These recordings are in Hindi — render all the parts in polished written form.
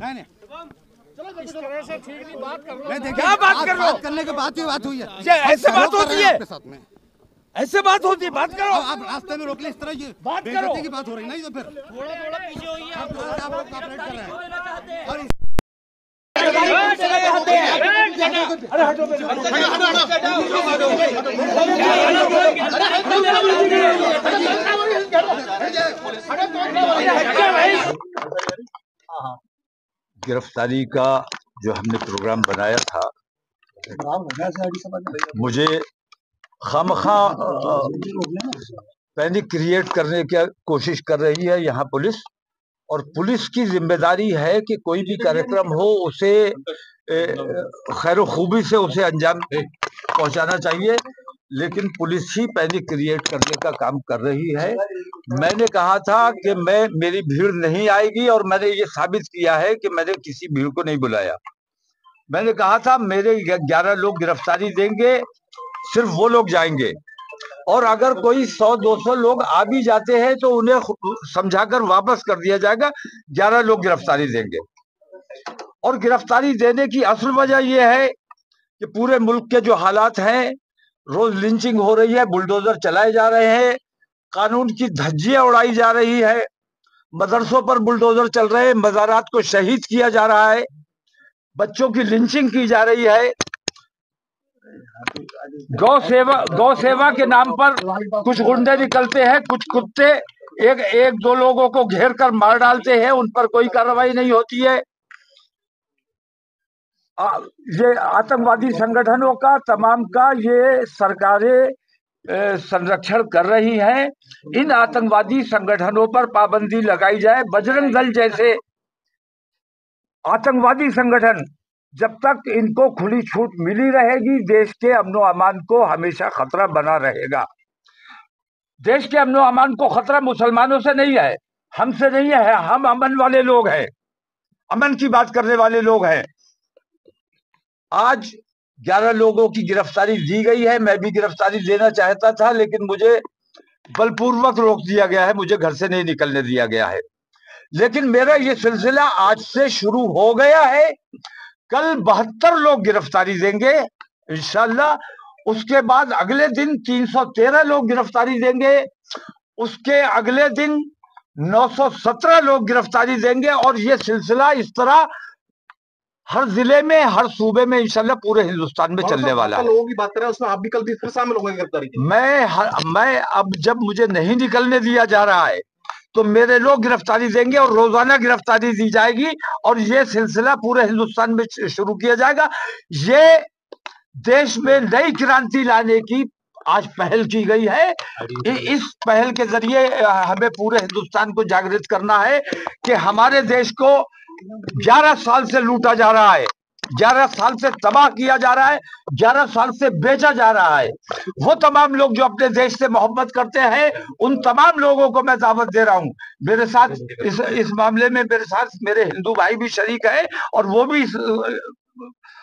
नहीं नहीं, इस तरह से ठीक नहीं, बात कर लो। नहीं देखिए, क्या बात कर रहे हो? बात करने के बाद ये बात हुई है। ये ऐसे बात कर रहे होती हैं है? आपके साथ में। ऐसे बात होती है? बात करो। अब आप रास्ते में रोक ले, इस तरह ये बात करो। बेइज्जती की बात हो रही है, नहीं तो फिर थोड़ा थोड़ा पीछे होइए आप। आप लोग कॉपरेट कर रहे हैं। और गिरफ्तारी का जो हमने प्रोग्राम बनाया था, मुझे खामखा पैनिक क्रिएट करने की कोशिश कर रही है यहाँ पुलिस। और पुलिस की जिम्मेदारी है कि कोई भी कार्यक्रम हो उसे खैर खूबी से उसे अंजाम पहुंचाना चाहिए, लेकिन पुलिस ही पैनिक क्रिएट करने का काम कर रही है। मैंने कहा था कि मेरी भीड़ नहीं आएगी और मैंने ये साबित किया है कि मैंने किसी भीड़ को नहीं बुलाया। मैंने कहा था मेरे 11 लोग गिरफ्तारी देंगे, सिर्फ वो लोग जाएंगे, और अगर कोई 100-200 लोग आ भी जाते हैं तो उन्हें समझाकर वापस कर दिया जाएगा। 11 लोग गिरफ्तारी देंगे। और गिरफ्तारी देने की असल वजह यह है कि पूरे मुल्क के जो हालात हैं, रोज लिंचिंग हो रही है, बुलडोजर चलाए जा रहे हैं, कानून की धज्जियां उड़ाई जा रही है, मदरसों पर बुलडोजर चल रहे हैं, मज़ारात को शहीद किया जा रहा है, बच्चों की लिंचिंग की जा रही है, गौ सेवा के नाम पर कुछ गुंडे निकलते हैं, कुछ कुत्ते एक दो लोगों को घेर कर मार डालते हैं, उन पर कोई कार्रवाई नहीं होती है। ये आतंकवादी संगठनों का तमाम का ये सरकारें संरक्षण कर रही हैं। इन आतंकवादी संगठनों पर पाबंदी लगाई जाए। बजरंग दल जैसे आतंकवादी संगठन जब तक इनको खुली छूट मिली रहेगी, देश के अमनो अमान को हमेशा खतरा बना रहेगा। देश के अमनो अमान को खतरा मुसलमानों से नहीं है, हमसे नहीं है। हम अमन वाले लोग हैं, अमन की बात करने वाले लोग हैं। आज 11 लोगों की गिरफ्तारी दी गई है। मैं भी गिरफ्तारी देना चाहता था, लेकिन मुझे बलपूर्वक रोक दिया गया है, मुझे घर से नहीं निकलने दिया गया है। लेकिन मेरा ये सिलसिला आज से शुरू हो गया है। कल 72 लोग गिरफ्तारी देंगे इंशाल्लाह। उसके बाद अगले दिन 313 लोग गिरफ्तारी देंगे। उसके अगले दिन 917 लोग गिरफ्तारी देंगे। और ये सिलसिला इस तरह हर जिले में, हर सूबे में, इंशाल्लाह पूरे हिंदुस्तान में चलने वाला है। लोगों की बात करें, उसमें आप भी कल फिर शामिल होंगे गिरफ्तारी? मैं अब जब मुझे नहीं निकलने दिया जा रहा है तो मेरे लोग गिरफ्तारी देंगे और रोजाना गिरफ्तारी दी जाएगी और ये सिलसिला पूरे हिंदुस्तान में शुरू किया जाएगा। ये देश में नई क्रांति लाने की आज पहल की गई है। इस पहल के जरिए हमें पूरे हिंदुस्तान को जागृत करना है कि हमारे देश को 11 साल से लूटा जा रहा है, 11 साल से तबाह किया जा रहा है, 11 साल से बेचा जा रहा है। वो तमाम लोग जो अपने देश से मोहब्बत करते हैं, उन तमाम लोगों को मैं दावत दे रहा हूं। मेरे साथ इस मामले में मेरे साथ मेरे हिंदू भाई भी शरीक है और वो भी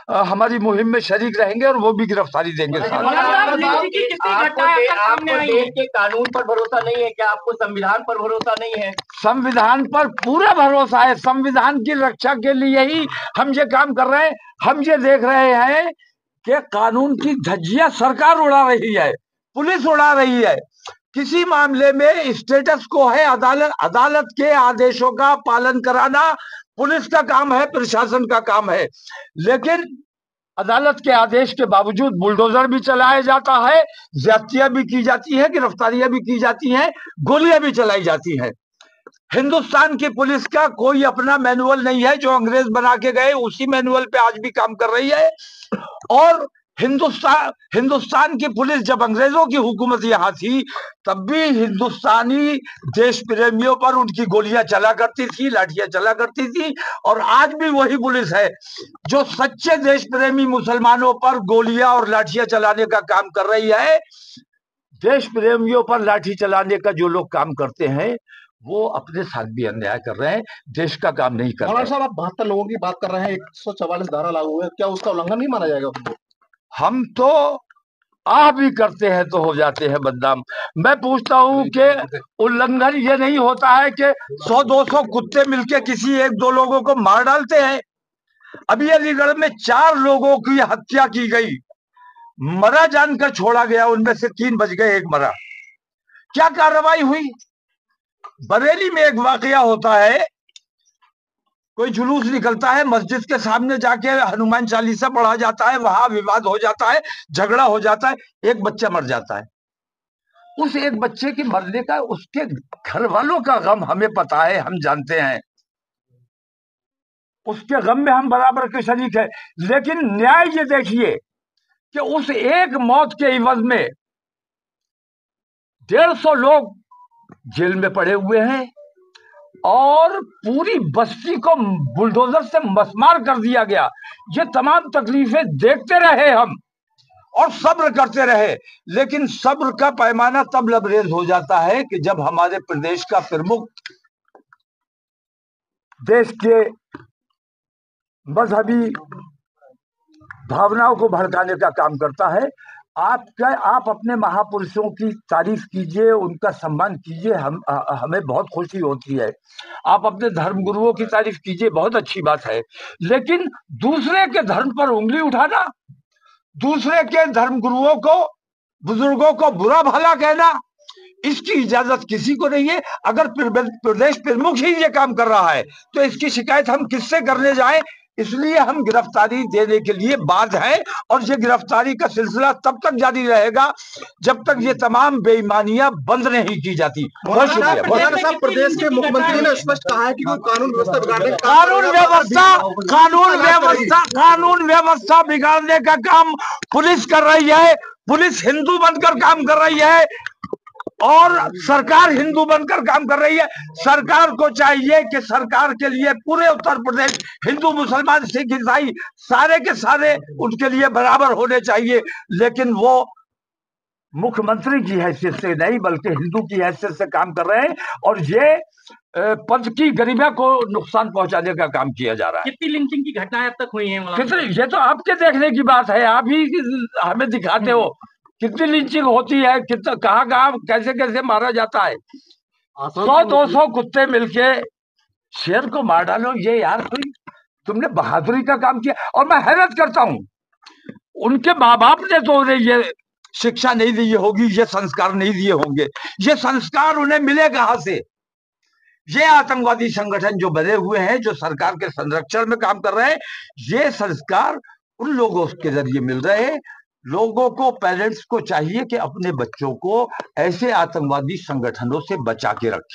हमारी मुहिम में शरीक रहेंगे और वो भी गिरफ्तारी देंगे। आपको देश के कानून पर भरोसा नहीं है क्या? आपको संविधान पर भरोसा नहीं है? संविधान पर पूरा भरोसा है। संविधान की रक्षा के लिए ही हम ये काम कर रहे हैं। हम ये देख रहे हैं कि कानून की धज्जियां सरकार उड़ा रही है, पुलिस उड़ा रही है। किसी मामले में स्टेटस को है, अदालत के आदेशों का पालन कराना पुलिस का काम है, प्रशासन का काम है। लेकिन अदालत के आदेश के बावजूद बुलडोजर भी चलाया जाता है, ज्यादतियां भी की जाती है, गिरफ्तारियां भी की जाती हैं, गोलियां भी चलाई जाती हैं। हिंदुस्तान की पुलिस का कोई अपना मैनुअल नहीं है। जो अंग्रेज बना के गए उसी मैनुअल पे आज भी काम कर रही है। और हिंदुस्तान की पुलिस जब अंग्रेजों की हुकूमत यहाँ थी तब भी हिंदुस्तानी देश प्रेमियों पर उनकी गोलियां चला करती थी, लाठियां चला करती थी। और आज भी वही पुलिस है जो सच्चे देश प्रेमी मुसलमानों पर गोलियां और लाठियां चलाने का काम कर रही है। देश प्रेमियों पर लाठी चलाने का जो लोग काम करते हैं वो अपने साथ भी अन्याय कर रहे हैं, देश का काम नहीं कर रहे हैं। साहब, आप 72 लोगों की बात कर रहे हैं, 144 धारा लागू है, क्या उसका उल्लंघन नहीं माना जाएगा? हम तो आह भी करते हैं तो हो जाते हैं बदनाम। मैं पूछता हूं कि उल्लंघन ये नहीं होता है कि 100-200 कुत्ते मिलके किसी 1-2 लोगों को मार डालते हैं। अभी अलीगढ़ में 4 लोगों की हत्या की गई, मरा जानकर छोड़ा गया, उनमें से 3 बच गए, 1 मरा। क्या कार्रवाई हुई? बरेली में एक वाकया होता है, कोई जुलूस निकलता है, मस्जिद के सामने जाके हनुमान चालीसा पढ़ा जाता है, वहां विवाद हो जाता है, झगड़ा हो जाता है, 1 बच्चा मर जाता है। उस 1 बच्चे के मरने का उसके घर वालों का गम हमें पता है, हम जानते हैं, उसके गम में हम बराबर के शरीक है। लेकिन न्याय ये देखिए कि उस 1 मौत के इवज में 150 लोग जेल में पड़े हुए हैं और पूरी बस्ती को बुलडोजर से मसमार कर दिया गया। ये तमाम तकलीफें देखते रहे हम और सब्र करते रहे, लेकिन सब्र का पैमाना तब लबरेज हो जाता है कि जब हमारे प्रदेश का प्रमुख देश के मजहबी भावनाओं को भड़काने का काम करता है। आप अपने महापुरुषों की तारीफ कीजिए, उनका सम्मान कीजिए, हमें बहुत खुशी होती है। आप अपने धर्म गुरुओं की तारीफ कीजिए, बहुत अच्छी बात है, लेकिन दूसरे के धर्म पर उंगली उठाना, दूसरे के धर्म गुरुओं को, बुजुर्गों को बुरा भला कहना, इसकी इजाजत किसी को नहीं है। अगर प्रदेश प्रमुख ही ये काम कर रहा है तो इसकी शिकायत हम किससे करने जाएं? इसलिए हम गिरफ्तारी देने के लिए बाध्य हैं और ये गिरफ्तारी का सिलसिला तब तक जारी रहेगा जब तक ये तमाम बेईमानियां बंद नहीं की जाती। बहुत शुक्रिया। मौलाना साहब, प्रदेश के मुख्यमंत्री ने स्पष्ट कहा है कि वो कानून व्यवस्था बिगाड़ने कानून व्यवस्था बिगाड़ने का काम पुलिस कर रही है। पुलिस हिंदू बनकर काम कर रही है और सरकार हिंदू बनकर काम कर रही है। सरकार को चाहिए कि सरकार के लिए पूरे उत्तर प्रदेश हिंदू, मुसलमान, सिख, ईसाई सारे के सारे उनके लिए बराबर होने चाहिए, लेकिन वो मुख्यमंत्री की हैसियत से नहीं बल्कि हिंदू की हैसियत से काम कर रहे हैं और ये पद की गरिमा को नुकसान पहुंचाने का काम किया जा रहा है। कितनी लिंचिंग की घटनाएं अब तक हुई हैं? कितनी? ये तो आपके देखने की बात है, आप ही हमें दिखाते हो कितनी लिंचिंग होती है, कितना कहाँ कैसे कैसे मारा जाता है। 100-200 कुत्ते मिलके शेर को मार डालो, ये यार कोई तुमने बहादुरी का काम किया। और मैं हैरत करता हूं, उनके माँ बाप ने तो उन्हें ये शिक्षा नहीं दी होगी, ये संस्कार नहीं दिए होंगे। ये संस्कार उन्हें मिले कहां से? ये आतंकवादी संगठन जो बने हुए हैं, जो सरकार के संरक्षण में काम कर रहे हैं, ये संस्कार उन लोगों के जरिए मिल रहे हैं। लोगों को, पेरेंट्स को चाहिए कि अपने बच्चों को ऐसे आतंकवादी संगठनों से बचा के रखें।